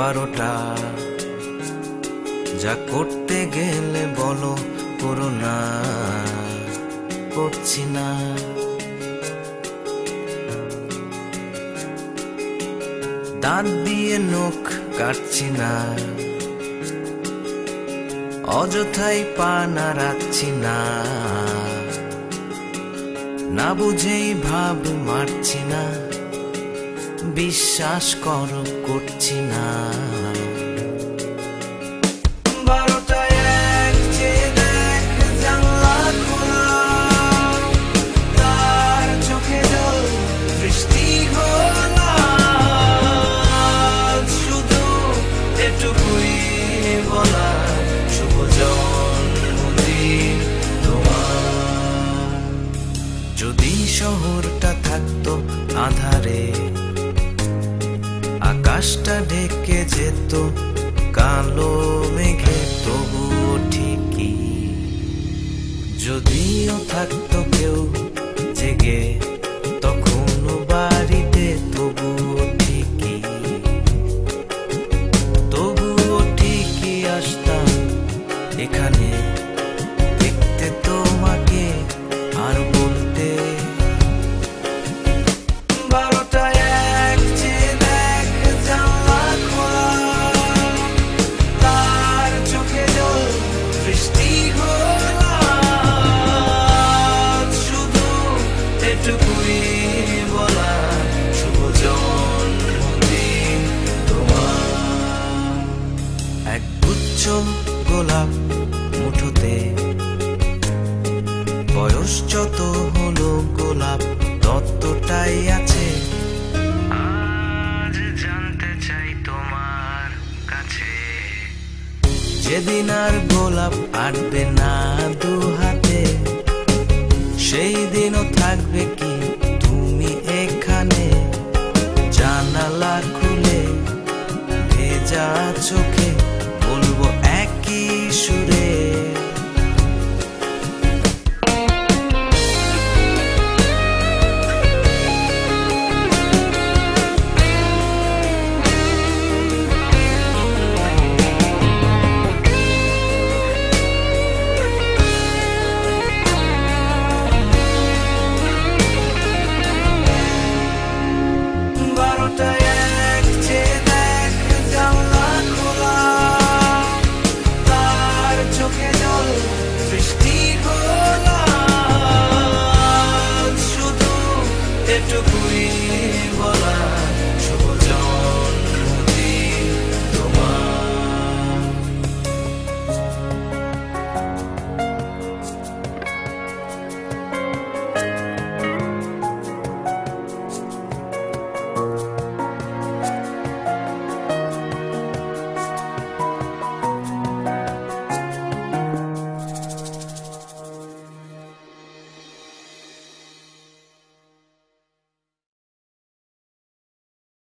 12টা যা করতে গেলে বলো করো না, করছি না। দাঁত দিয়ে নখ কাটছি না, অযথাই পা নাড়াচ্ছি না, না বুঝেই ভাব মারছি না, বিশ্বাস করো করছি না। 12টায় এক চেয়ে দেখ জানলা খোলা, তার চোখে জল বৃষ্টি ঘোলা, শুধু এটুকুই বলা শুভ জন্মদিন তোমার। যদি শহরটা থাকতো আধারে, আকাশটা ঢেকে যেত কালো মেঘে, তবুও ঠিকই। যদিও থাকতো কেউ জেগে তখনও বাড়িতে, তবুও ঠিকই, তবুও ঠিকই আসতাম এখানে দেখতে তোমাকে আর বলতে। 12টায় এক চেয়ে দেখ জানলা খোলা, তার চোখে জল বৃষ্টি ঘোলা, শুধু এটুকুই বলা শুভ জন্মদিন তোমার। এক গুচ্ছ গোলাপ মুঠোতে, বয়স যত হলো গোলাপ ততটাই আছে। আজ জানতে চাই তোমার কাছে, যেদিন আর গোলাপ আটবে না দু হাতে, সেই দিনও থাকবে কি তুমি এখানে? জানালা খুলে ভেজা চোখে